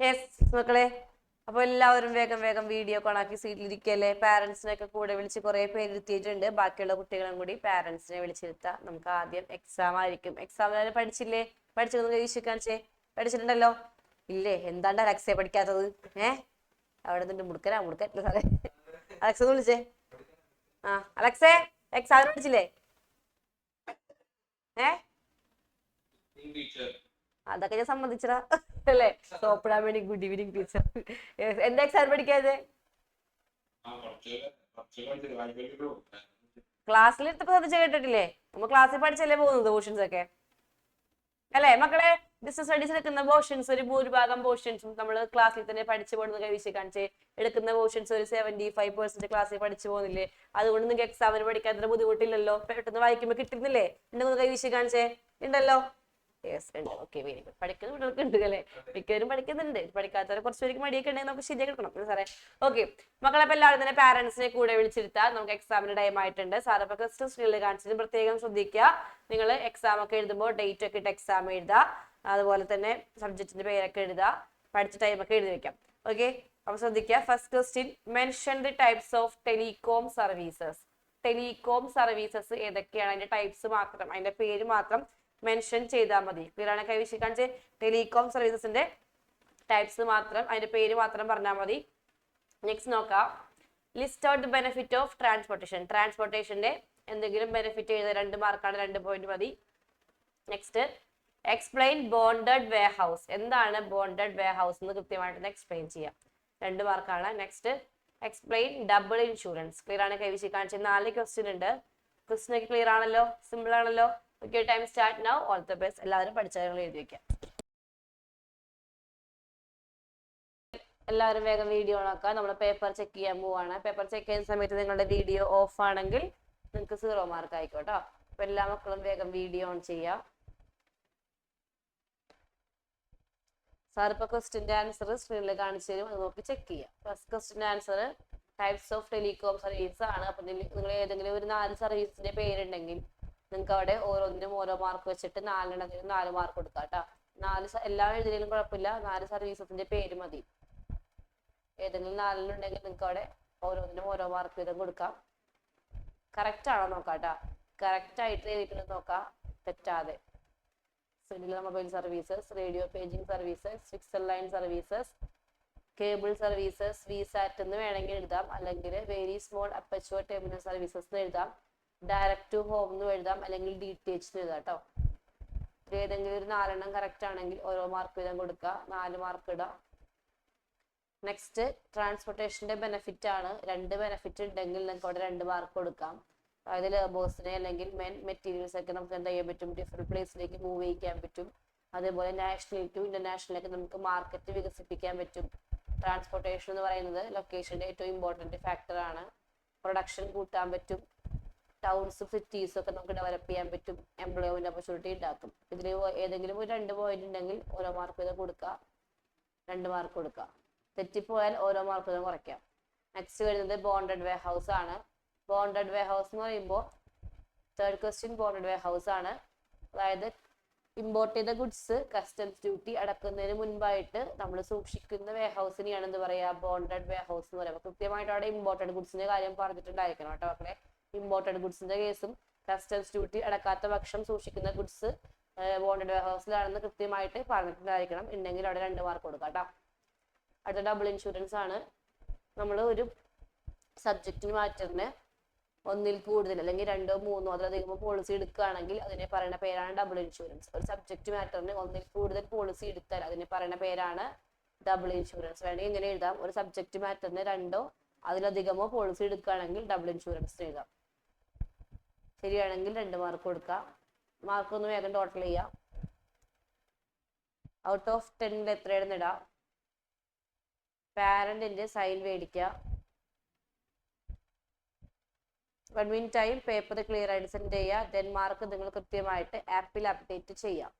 Yes മക്കളെ, അപ്പൊ എല്ലാവരും വേഗം വേഗം വീഡിയോ കോണാക്കി സീറ്റിലിരിക്കല്ലേ. പാരന്റ്സിനൊക്കെ കൂടെ വിളിച്ച് കുറെ പേര് ഇരുത്തിയിട്ടുണ്ട്. ബാക്കിയുള്ള കുട്ടികളും കൂടി പാരന്റ്സിനെ വിളിച്ചിരുത്താം. നമുക്ക് ആദ്യം എക്സാം ആയിരിക്കും. എക്സാമിന് പഠിച്ചില്ലേ? പഠിച്ചതൊന്ന് കൈവശം കാണിച്ചേ. പഠിച്ചിട്ടുണ്ടല്ലോ ഇല്ലേ? എന്താണ്ടാ അലക്സയെ പഠിക്കാത്തത്? അവിടെ നിന്നിട്ട് മുടുക്കൻ സാറേ. അലക്സ ഒന്ന് വിളിച്ചേ. അലക്സേ, എക്സാമിന് പഠിച്ചില്ലേ? അതൊക്കെ ഞാൻ സമ്മതിച്ചടാ അല്ലേ? സോപ്പിടാൻ വേണ്ടി ഗുഡ് ഈവനിങ് ടീച്ചർ. എന്താ എക്സാം പഠിക്കാതെ? ക്ലാസ്സിൽ എടുത്തപ്പോ ശ്രദ്ധിച്ച് കേട്ടിട്ടില്ലേ? നമ്മൾ ക്ലാസ്സിൽ പഠിച്ചല്ലേ പോകുന്നത് പോർഷൻസ് ഒക്കെ അല്ലേ മക്കളെ? ഡിസ്റ്റൻസ് സ്റ്റഡീസ് എടുക്കുന്ന പോർഷൻസ് ഒരു ഭൂരിഭാഗം പോർഷൻസും നമ്മൾ ക്ലാസ്സിൽ തന്നെ പഠിച്ചു പോകുന്നത് കൈവശം കാണിച്ചേ. എടുക്കുന്ന പോർഷൻസ് ഒരു 75% ക്ലാസ്സിൽ പഠിച്ചു പോകുന്നില്ലേ? അതുകൊണ്ട് നിങ്ങൾക്ക് എക്സാമിന് പഠിക്കാൻ അത്ര ബുദ്ധിമുട്ടില്ലല്ലോ. പെട്ടെന്ന് വായിക്കുമ്പോൾ കിട്ടുന്നില്ലേ? ഉണ്ടെന്ന് കൈവശം കാണിച്ചേ. ഉണ്ടല്ലോ. യെസ് ഉണ്ട്. Okay, very good. പഠിക്കുന്ന കുട്ടികൾക്ക് ഉണ്ട് അല്ലേ? മിക്കവരും പഠിക്കുന്നുണ്ട്. പഠിക്കാത്തവരെ കുറച്ച് പേർക്ക് മടിയൊക്കെ ഉണ്ടെങ്കിൽ നമുക്ക് ശരിയാക്കി എടുക്കണം സാറേ. ഓക്കെ മക്കളെ, അപ്പൊ എല്ലാവരും തന്നെ പാരന്റ്സിനെ കൂടെ വിളിച്ചിരുത്താം. നമുക്ക് എക്സാമിന് ടൈം ആയിട്ടുണ്ട്. സാർ അപ്പൊ ക്വസ്റ്റ്യൻ സ്ക്രീനിൽ കാണിച്ചത് പ്രത്യേകം ശ്രദ്ധിക്കുക. നിങ്ങൾ എക്സാം ഒക്കെ എഴുതുമ്പോൾ ഡേറ്റ് ഒക്കെ ഇട്ട് എക്സാം എഴുതുക. അതുപോലെ തന്നെ സബ്ജക്റ്റിന്റെ പേരൊക്കെ എഴുതുക. പഠിച്ച ടൈമൊക്കെ എഴുതി വെക്കാം. ഓക്കെ, അപ്പൊ ശ്രദ്ധിക്കുക. First question, mention the types of telecom services. Telecom services ഏതൊക്കെയാണ്? അതിന്റെ ടൈപ്സ് മാത്രം, അതിന്റെ പേര് മാത്രം മെൻഷൻ ചെയ്താൽ മതി. ക്ലിയർ ആണ്? കൈവശം കാണിച്ച് ടെലികോം സർവീസസിന്റെ ടൈപ്സ് മാത്രം, അതിന്റെ പേര് മാത്രം പറഞ്ഞാൽ മതി. നെക്സ്റ്റ് നോക്കാം. List out the benefit of transportation. ട്രാൻസ്പോർട്ടേഷന്റെ എന്തെങ്കിലും ബെനിഫിറ്റ് എഴുതുക. 2 മാർക്കാണ്, 2 പോയിന്റ് മതി. Next, explain bonded warehouse. എന്താണ് ബോണ്ടഡ് വേ ഹൗസ് എന്ന് കൃത്യമായിട്ട് എക്സ്പ്ലെയിൻ ചെയ്യാം. 2 മാർക്കാണ്. Next, explain double insurance. Clear ആണ്? കൈവശം കാണിച്ച് 4 ക്വസ്റ്റ്യൻ ഉണ്ട്. ക്വസ്റ്റ്യൻ ഒക്കെ ക്ലിയർ ആണല്ലോ? സിമ്പിൾ ആണല്ലോ? Okay, time start now. All the best. എല്ലാവരും പഠിച്ച കാര്യങ്ങൾ എഴുതി വെക്കാം. എല്ലാവരും വേഗം വീഡിയോ ഓൺ ആക്കുക. നമ്മൾ പേപ്പർ ചെക്ക് ചെയ്യാൻ പോവാണ്. പേപ്പർ ചെക്ക് ചെയ്യുന്ന സമയത്ത് നിങ്ങളുടെ വീഡിയോ ഓഫ് ആണെങ്കിൽ നിങ്ങൾക്ക് 0 മാർക്ക് ആയിക്കോട്ടോ. അപ്പൊ എല്ലാ മക്കളും വേഗം വീഡിയോ ഓൺ ചെയ്യാം. സാർ ഇപ്പൊ ക്വസ്റ്റിന്റെ ആൻസർ സ്ക്രീനിൽ കാണിച്ചു തരും. അത് നോക്കി ചെക്ക് ചെയ്യാം. ഫസ്റ്റ് ക്വസ്റ്റിന്റെ answer types of telecom service ആണ്. അപ്പൊ നിങ്ങൾ ഏതെങ്കിലും ഒരു 4 സർവീസിന്റെ പേരുണ്ടെങ്കിൽ നിങ്ങൾക്ക് അവിടെ ഓരോന്നിനും ഓരോ മാർക്ക് വെച്ചിട്ട് 4 4 മാർക്ക് കൊടുക്കാം കേട്ടോ. 4 എല്ലാം എഴുതിയാലും കുഴപ്പമില്ല. 4 സർവീസസിന്റെ പേര് മതി. ഏതെങ്കിലും 4 ഉണ്ടെങ്കിൽ നിങ്ങൾക്ക് അവിടെ ഓരോന്നിനും ഓരോ മാർക്ക് വീതം കൊടുക്കാം. കറക്റ്റ് ആണോ നോക്കാം കേട്ടോ. കറക്റ്റ് ആയിട്ട് എഴുതിയിട്ടുള്ളത് നോക്കാം, തെറ്റാതെ. Cellular mobile services, radio paging services, fixed line services, cable services, Vsat എന്ന് വേണമെങ്കിൽ എഴുതാം. അല്ലെങ്കിൽ വെരി സ്മോൾ അപ്പർച്വർ ടെർമിനൽ സർവീസസ് എന്ന് എഴുതാം. ഡയറക്റ്റ് ടു ഹോം എന്ന് എഴുതാം. അല്ലെങ്കിൽ DTH എന്ന് എഴുതാം കേട്ടോ. ഏതെങ്കിലും ഒരു 4 എണ്ണം കറക്റ്റ് ആണെങ്കിൽ ഓരോ മാർക്ക് വീതം കൊടുക്കുക. 4 മാർക്ക് ഇടാം. നെക്സ്റ്റ്, ട്രാൻസ്പോർട്ടേഷന്റെ ബെനിഫിറ്റ് ആണ്. 2 ബെനിഫിറ്റ് ഉണ്ടെങ്കിൽ നിങ്ങൾക്ക് അവിടെ 2 മാർക്ക് കൊടുക്കാം. അതായത് ലേബേഴ്സിനെ അല്ലെങ്കിൽ മെറ്റീരിയൽസ് ഒക്കെ നമുക്ക് എന്താ ചെയ്യാൻ പറ്റും? ഡിഫറെന്റ് പ്ലേസിലേക്ക് മൂവ് ചെയ്യിക്കാൻ പറ്റും. അതേപോലെ നാഷണൽ ടു ഇന്റർനാഷണലിലേക്ക് നമുക്ക് മാർക്കറ്റ് വികസിപ്പിക്കാൻ പറ്റും. ട്രാൻസ്പോർട്ടേഷൻ എന്ന് പറയുന്നത് ലൊക്കേഷന്റെ ഏറ്റവും ഇമ്പോർട്ടന്റ് ഫാക്ടർ ആണ്. പ്രൊഡക്ഷൻ കൂട്ടാൻ പറ്റും. ടൗൺസും സിറ്റീസും ഒക്കെ നമുക്ക് ഡെവലപ്പ് ചെയ്യാൻ പറ്റും. എംപ്ലോയ്മെന്റ് ഓപ്പർച്യൂണിറ്റി ഉണ്ടാക്കും. ഇതിൽ ഏതെങ്കിലും ഒരു 2 പോയിന്റ് ഉണ്ടെങ്കിൽ ഓരോ മാർക്ക് വീതം കൊടുക്കുക. 2 മാർക്ക് കൊടുക്കുക. തെറ്റിപ്പോയാൽ ഓരോ മാർക്ക് വീതം കുറയ്ക്കാം. നെക്സ്റ്റ് വരുന്നത് ബോണ്ടഡ് വേ ഹൗസ് ആണ്. ബോണ്ടഡ് വേ ഹൗസ് എന്ന് പറയുമ്പോൾ തേർഡ് ക്വസ്റ്റ്യൻ ബോണ്ടഡ് വേ ഹൗസ് ആണ്. അതായത് ഇമ്പോർട്ട് ചെയ്ത ഗുഡ്സ് കസ്റ്റംസ് ഡ്യൂട്ടി അടക്കുന്നതിന് മുൻപായിട്ട് നമ്മൾ സൂക്ഷിക്കുന്ന വേ ഹൗസിനെയാണ് എന്ത് പറയാ? ബോണ്ടഡ് വേ ഹൗസ് എന്ന് പറയുമ്പോൾ കൃത്യമായിട്ട് അവിടെ ഇമ്പോർട്ടഡ് ഗുഡ്സിന്റെ കാര്യം പറഞ്ഞിട്ടുണ്ടായിരിക്കണം കേട്ടോ മക്കളെ. ഇമ്പോർട്ടഡ് ഗുഡ്സിന്റെ കേസും കസ്റ്റംസ് ഡ്യൂട്ടി അടക്കാത്ത പക്ഷം സൂക്ഷിക്കുന്ന ഗുഡ്സ് ബോണ്ടഡ് വേ ഹൗസിലാണെന്ന് കൃത്യമായിട്ട് പറഞ്ഞിട്ടുണ്ടായിരിക്കണം. ഉണ്ടെങ്കിൽ അവിടെ 2 മാർക്ക് കൊടുക്കാം കേട്ടോ. അടുത്ത ഡബിൾ ഇൻഷുറൻസ് ആണ്. നമ്മൾ ഒരു സബ്ജക്റ്റ് മാറ്ററിന് ഒന്നിൽ കൂടുതൽ അല്ലെങ്കിൽ 2 3 അതിലധികം പോളിസി എടുക്കുകയാണെങ്കിൽ അതിനെ പറയുന്ന പേരാണ് ഡബിൾ ഇൻഷുറൻസ്. ഒരു സബ്ജക്റ്റ് മാറ്ററിന് ഒന്നിൽ കൂടുതൽ പോളിസി എടുത്താൽ അതിനെ പറയുന്ന പേരാണ് ഡബിൾ ഇൻഷുറൻസ്. വേണമെങ്കിൽ ഇങ്ങനെ എഴുതാം. ഒരു സബ്ജക്റ്റ് മാറ്ററിന് 2 അതിലധികമോ പോളിസി എടുക്കുകയാണെങ്കിൽ ഡബിൾ ഇൻഷുറൻസ് എഴുതാം. ശരിയാണെങ്കിൽ 2 മാർക്ക് കൊടുക്കാം. മാർക്ക് ഒന്ന് വേഗം ടോട്ടൽ ചെയ്യാം. ഔട്ട് ഓഫ് 10 എത്രയാണെന്ന് ഇടാം. പാരന്റിന്റെ സൈൻ മേടിക്കുക. 1 മിനിറ്റ് ടൈം പേപ്പർ ക്ലിയർ ആയിട്ട് സെൻഡ് ചെയ്യുക. 10 മാർക്ക് നിങ്ങൾ കൃത്യമായിട്ട് ആപ്പിൽ അപ്ഡേറ്റ് ചെയ്യാം.